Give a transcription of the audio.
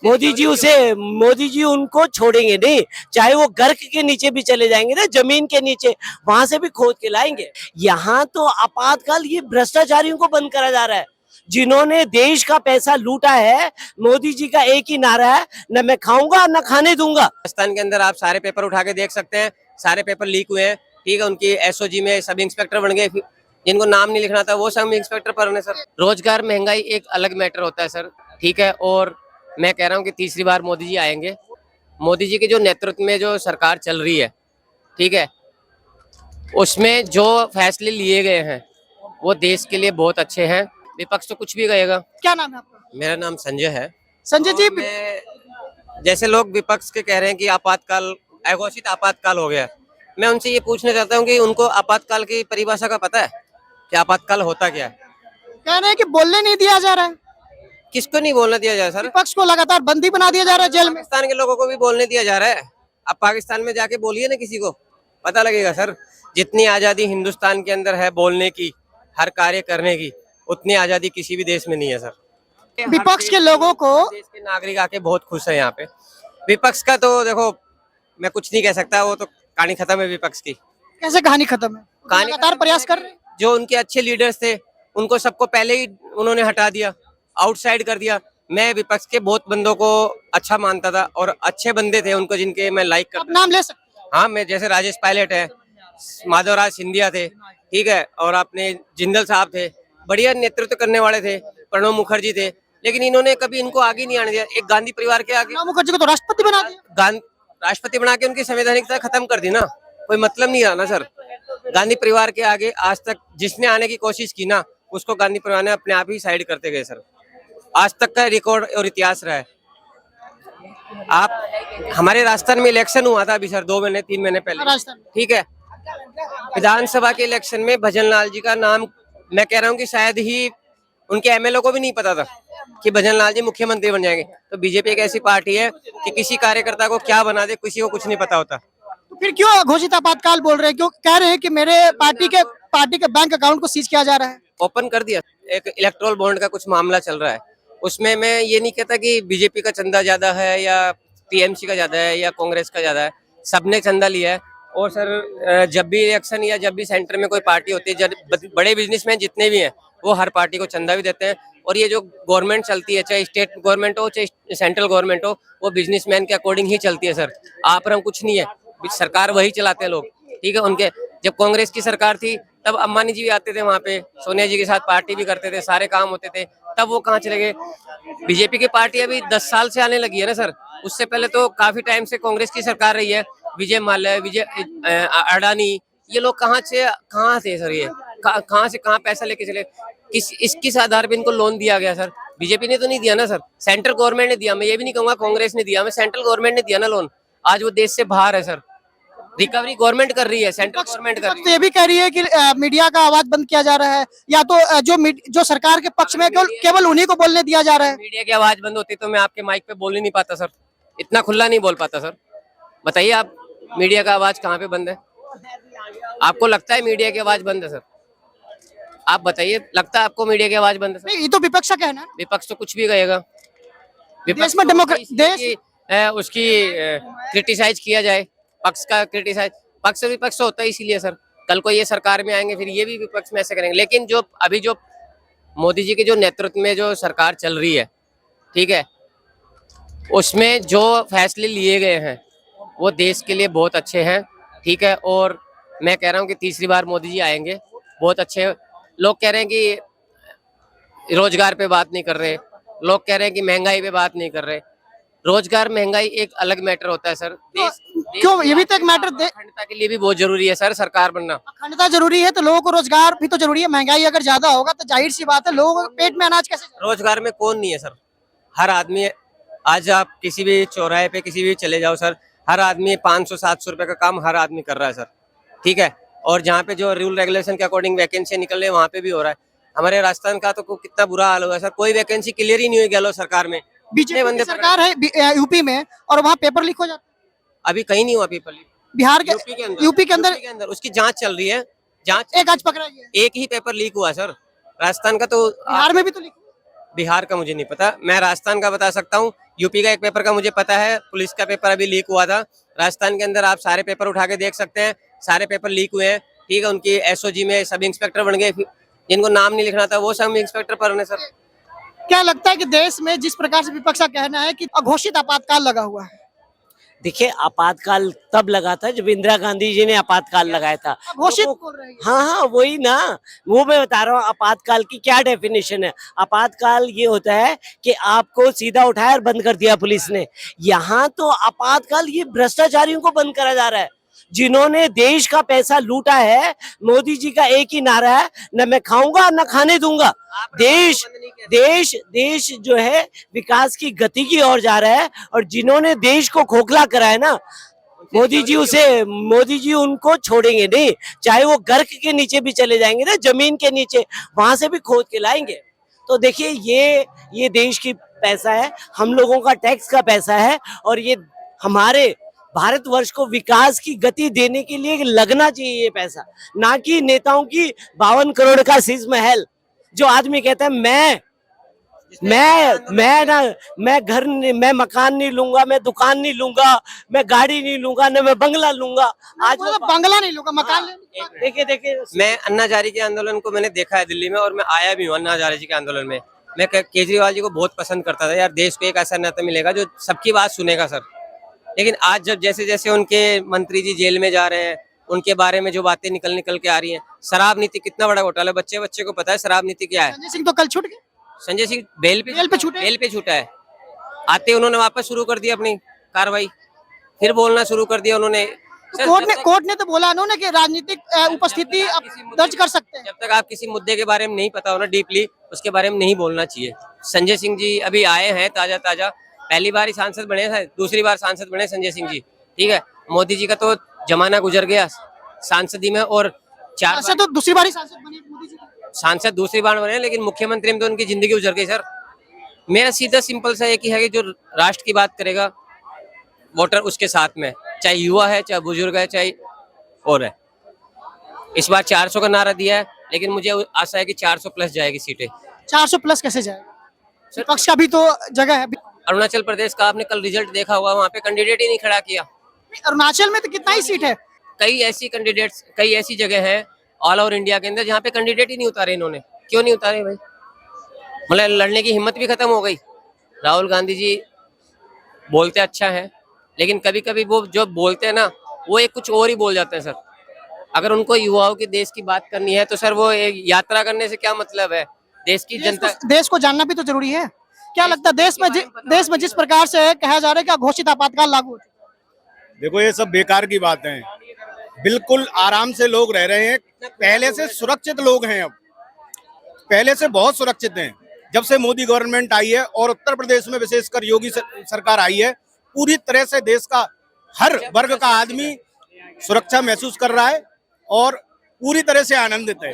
मोदी जी उनको छोड़ेंगे नहीं, चाहे वो गर्क के नीचे भी चले जाएंगे ना, जमीन के नीचे, वहां से भी खोद के लाएंगे। यहाँ तो आपातकाल ये भ्रष्टाचारियों को बंद करा जा रहा है, जिन्होंने देश का पैसा लूटा है। मोदी जी का एक ही नारा है, न मैं खाऊंगा न खाने दूंगा। राजस्थान के अंदर आप सारे पेपर उठा के देख सकते हैं, सारे पेपर लीक हुए हैं। ठीक है, उनकी एसओजी में सब इंस्पेक्टर बन गए, जिनको नाम नहीं लिखना था वो सब इंस्पेक्टर पर है सर। रोजगार महंगाई एक अलग मैटर होता है सर। ठीक है, और मैं कह रहा हूँ कि तीसरी बार मोदी जी आएंगे। मोदी जी के जो नेतृत्व में जो सरकार चल रही है, ठीक है, उसमें जो फैसले लिए गए हैं वो देश के लिए बहुत अच्छे हैं। विपक्ष तो कुछ भी कहेगा। क्या नाम है आपका? मेरा नाम संजय है। संजय जी, जैसे लोग विपक्ष के कह रहे हैं कि आपातकाल, अघोषित आपातकाल हो गया, मैं उनसे ये पूछना चाहता हूँ कि उनको आपातकाल की परिभाषा का पता है कि आपातकाल होता क्या है? कह रहे हैं कि बोलने नहीं दिया जा रहा है, किसको नहीं बोलने दिया जा रहा सर? विपक्ष को लगातार बंदी बना दिया जा रहा है जेल में। पाकिस्तान के लोगों को भी बोलने दिया जा रहा है। अब पाकिस्तान में जाके बोलिए ना, किसी को पता लगेगा सर। जितनी आजादी हिंदुस्तान के अंदर है बोलने की, हर कार्य करने की, उतनी आजादी किसी भी देश में नहीं है सर। विपक्ष के लोगों को, देश के नागरिक आके बहुत खुश है यहाँ पे। विपक्ष का तो देखो मैं कुछ नहीं कह सकता, वो तो कहानी खत्म है विपक्ष की। कैसे कहानी खत्म है? कहानी लगातार प्रयास कर रहे हैं। जो उनके अच्छे लीडर्स थे उनको सबको पहले ही उन्होंने हटा दिया, आउटसाइड कर दिया। मैं विपक्ष के बहुत बंदों को अच्छा मानता था और अच्छे बंदे थे उनको, जिनके मैं लाइक आप करता। नाम ले सकते हैं? हाँ, मैं जैसे राजेश पायलट है, माधवराज सिंधिया थे, ठीक है, और अपने जिंदल साहब थे, बढ़िया नेतृत्व करने वाले थे। प्रणब मुखर्जी थे, लेकिन इन्होंने कभी इनको आगे नहीं आने दिया। एक गांधी परिवार के आगे प्रणब मुखर्जी को तो राष्ट्रपति बना दिया। राष्ट्रपति बना के उनकी संवैधानिकता खत्म कर दी ना, कोई मतलब नहीं रहा ना सर। गांधी परिवार के आगे आज तक जिसने आने की कोशिश की ना, उसको गांधी परिवार ने अपने आप ही साइड करते गए सर। आज तक का रिकॉर्ड और इतिहास रहा है। आप हमारे राजस्थान में इलेक्शन हुआ था अभी सर 2 महीने 3 महीने पहले, राजस्थान ठीक है, विधानसभा के इलेक्शन में भजन लाल जी का नाम, मैं कह रहा हूँ कि शायद ही उनके एमएलए को भी नहीं पता था कि भजन लाल जी मुख्यमंत्री बन जाएंगे। तो बीजेपी एक ऐसी पार्टी है कि किसी कार्यकर्ता को क्या बना दे, किसी को कुछ नहीं पता होता। तो फिर क्यों घोषित आपातकाल बोल रहे हैं? क्यों कह रहे हैं कि मेरे पार्टी के बैंक अकाउंट को सीज किया जा रहा है? ओपन कर दिया। एक इलेक्ट्रोल बॉन्ड का कुछ मामला चल रहा है, उसमें मैं ये नहीं कहता कि बीजेपी का चंदा ज्यादा है या टीएमसी का ज्यादा है या कांग्रेस का ज्यादा है, सबने चंदा लिया है। और सर जब भी इलेक्शन या जब भी सेंटर में कोई पार्टी होती है, जब बड़े बिजनेसमैन जितने भी हैं वो हर पार्टी को चंदा भी देते हैं। और ये जो गवर्नमेंट चलती है, चाहे स्टेट गवर्नमेंट हो चाहे सेंट्रल गवर्नमेंट हो, वो बिजनेसमैन के अकॉर्डिंग ही चलती है सर। आप और हम कुछ नहीं है, सरकार वही चलाते हैं लोग, ठीक है। उनके जब कांग्रेस की सरकार थी तब अंबानी जी भी आते थे वहाँ पे, सोनिया जी के साथ पार्टी भी करते थे, सारे काम होते थे, तब वो कहाँ चले गए? बीजेपी की पार्टी अभी 10 साल से आने लगी है ना सर। उससे पहले तो काफी टाइम से कांग्रेस की सरकार रही है। विजय माल्या, विजय अडानी, ये लोग कहाँ थे सर? ये कहाँ से कहाँ पैसा लेके चले? किस आधार पे इनको लोन दिया गया सर? बीजेपी ने तो नहीं दिया ना सर, सेंट्रल गवर्नमेंट ने दिया। मैं ये भी नहीं कहूंगा कांग्रेस ने दिया, मैं सेंट्रल गवर्नमेंट ने दिया ना लोन। आज वो देश से बाहर है सर, रिकवरी गवर्नमेंट कर रही है, सेंट्रल गवर्नमेंट कर रही है। तो ये भी कह रही है कि मीडिया का आवाज बंद किया जा रहा है, या तो जो सरकार के पक्ष में केवल उन्हीं को बोलने दिया जा रहा है। मीडिया की आवाज बंद होती तो मैं आपके माइक पे बोल ही नहीं पाता सर, इतना खुला नहीं बोल पाता सर। बताइए आप, मीडिया का आवाज कहाँ पे बंद है? आपको लगता है मीडिया की आवाज बंद है सर? आप बताइए, लगता है आपको मीडिया की आवाज बंद है सर? ये तो विपक्ष का कहना है। विपक्ष तो कुछ भी कहेगा। देश में डेमोक्रेसी उसकी क्रिटिसाइज किया जाए, पक्ष का क्रिटिसाइज, पक्ष विपक्ष तो होता है इसीलिए सर। कल को ये सरकार में आएंगे फिर ये भी विपक्ष में ऐसे करेंगे। लेकिन जो अभी जो मोदी जी के जो नेतृत्व में जो सरकार चल रही है, ठीक है, उसमें जो फैसले लिए गए हैं वो देश के लिए बहुत अच्छे हैं, ठीक है। और मैं कह रहा हूँ कि तीसरी बार मोदी जी आएंगे, बहुत अच्छे। लोग कह रहे हैं कि रोजगार पे बात नहीं कर रहे, लोग कह रहे हैं कि महंगाई पे बात नहीं कर रहे। रोजगार महंगाई एक अलग मैटर होता है सर। क्यों ये भी तो एक मैटर अखंडता के लिए भी बहुत जरूरी है सर सरकार बनना। अखंडता जरूरी है तो लोगों को रोजगार भी तो जरूरी है। महंगाई अगर ज्यादा होगा तो जाहिर सी बात है लोगों के पेट में अनाज कैसे जाएगा? रोजगार में कौन नहीं है सर? हर आदमी, आज आप किसी भी चौराहे पे किसी भी चले जाओ सर, हर आदमी 500-700 रुपए का काम हर आदमी कर रहा है सर, ठीक है। और जहाँ पे जो रूल रेगुलेशन के अकॉर्डिंग वैकेंसी निकल रही है वहाँ पे भी हो रहा है। हमारे राजस्थान का तो कितना बुरा हाल हुआ है सर, कोई वैकेंसी क्लियर ही नहीं हुई गहलोत सरकार में। बीजेपी की सरकार है यूपी में और वहाँ पेपर लीक हो जाता है। अभी कहीं नहीं हुआ पेपर लीक। बिहार के यूपी के अंदर उसकी जांच चल रही है, जांच एक आज पकड़ा गया, एक ही पेपर लीक हुआ सर। राजस्थान का तो बिहार में भी तो लीक। बिहार का मुझे नहीं पता। मैं राजस्थान का बता सकता हूँ, यूपी का एक पेपर का मुझे पता है, पुलिस का पेपर अभी लीक हुआ था। राजस्थान के अंदर आप सारे पेपर उठा के देख सकते हैं, सारे पेपर लीक हुए हैं। ठीक है, उनकी एसओजी में सब इंस्पेक्टर बन गए, जिनको नाम नहीं लिखना था वो सब इंस्पेक्टर पर होने सर। क्या लगता है कि देश में जिस प्रकार से विपक्ष का कहना है कि अघोषित आपातकाल लगा हुआ है, देखिए आपातकाल तब लगा था जब इंदिरा गांधी जी ने आपातकाल लगाया था। घोषित लोगों- बोल रहे हैं। हाँ हाँ वही ना, वो मैं बता रहा हूँ आपातकाल की क्या डेफिनेशन है। आपातकाल ये होता है कि आपको सीधा उठाया और बंद कर दिया पुलिस ने। यहाँ तो आपातकाल ये भ्रष्टाचारियों को बंद करा जा रहा है, जिन्होंने देश का पैसा लूटा है। मोदी जी का एक ही नारा है, न मैं खाऊंगा न खाने दूंगा। देश देश देश जो है विकास की गति की ओर जा रहा है, और जिन्होंने देश को खोखला करा है ना, मोदी जी उनको छोड़ेंगे नहीं। चाहे वो गर्क के नीचे भी चले जाएंगे ना, जमीन के नीचे, वहां से भी खोद के लाएंगे। तो देखिए ये देश की पैसा है, हम लोगों का टैक्स का पैसा है, और ये हमारे भारतवर्ष को विकास की गति देने के लिए लगना चाहिए ये पैसा, ना कि नेताओं की 52 करोड़ का शीश महल। जो आदमी कहता है मैं मकान नहीं लूंगा, मैं दुकान नहीं लूंगा, मैं गाड़ी नहीं लूंगा, न मैं बंगला लूंगा। आज वो मतलब बंगला नहीं लूंगा, मकान ले देखिए मैं अन्ना हजारे के आंदोलन को मैंने देखा है दिल्ली में, और मैं आया भी हूँ अन्ना हजारे जी के आंदोलन में। मैं केजरीवाल जी को बहुत पसंद करता था यार, देश को एक ऐसा नेता मिलेगा जो सबकी बात सुनेगा सर। लेकिन आज जब जैसे जैसे उनके मंत्री जी जेल में जा रहे हैं, उनके बारे में जो बातें निकल के आ रही हैं, शराब नीति कितना बड़ा घोटाला, बच्चे बच्चे को पता है शराब नीति क्या है। संजय सिंह तो कल छूट गए, संजय सिंह बेल पे छूटा है। आते उन्होंने वापस शुरू कर दिया अपनी कार्रवाई, फिर बोलना शुरू कर दिया उन्होंने। तो कोर्ट ने तो बोला उन्होंने कि राजनीतिक उपस्थिति आप दर्ज कर सकते हैं। जब तक आप किसी मुद्दे के बारे में नहीं पता हो ना डीपली, उसके बारे में नहीं बोलना चाहिए। संजय सिंह जी अभी आए हैं ताजा, पहली बार ही सांसद बने थे, दूसरी बार सांसद बने संजय सिंह जी। ठीक है, मोदी जी का तो जमाना गुजर गया सांसदी में, और तो दूसरी बार ही सांसद बने मोदी जी। सांसद दूसरी बार बने, लेकिन मुख्यमंत्री में तो उनकी जिंदगी गुजर गई सर। मेरा सीधा सिंपल सा एक ही है कि जो राष्ट्र की बात करेगा वोटर उसके साथ में, चाहे युवा है, चाहे बुजुर्ग है, चाहे और है। इस बार 400 का नारा दिया है, लेकिन मुझे आशा है कि 400 प्लस जाएगी सीटें। 400 प्लस कैसे जाएगा? विपक्ष का भी तो जगह है। अरुणाचल प्रदेश का आपने कल रिजल्ट देखा होगा, वहाँ पे कैंडिडेट ही नहीं खड़ा किया। अरुणाचल में तो कितना ही सीट है? कई ऐसी जगह है ऑल ओवर इंडिया के अंदर जहाँ पे कैंडिडेट ही नहीं उतारे इन्होंने। क्यों नहीं उतारे भाई? मतलब लड़ने की हिम्मत भी खत्म हो गई। राहुल गांधी जी बोलते अच्छा है, लेकिन कभी कभी वो जो बोलते हैं ना, वो एक कुछ और ही बोल जाते हैं सर। अगर उनको युवाओं के देश की बात करनी है तो सर वो एक यात्रा करने से क्या मतलब है? देश की जनता, देश को जानना भी तो जरूरी है। क्या लगता है देश में जिस प्रकार से कहा जा रहा है कि घोषित आपातकाल लागू हो चुका है? देखो ये सब बेकार की बात है। बिल्कुल आराम से लोग रह रहे हैं, पहले से सुरक्षित लोग हैं, अब पहले से बहुत सुरक्षित हैं। जब से मोदी गवर्नमेंट आई है और उत्तर प्रदेश में विशेषकर योगी सरकार आई है, पूरी तरह से देश का हर वर्ग का आदमी सुरक्षा महसूस कर रहा है और पूरी तरह से आनंदित है।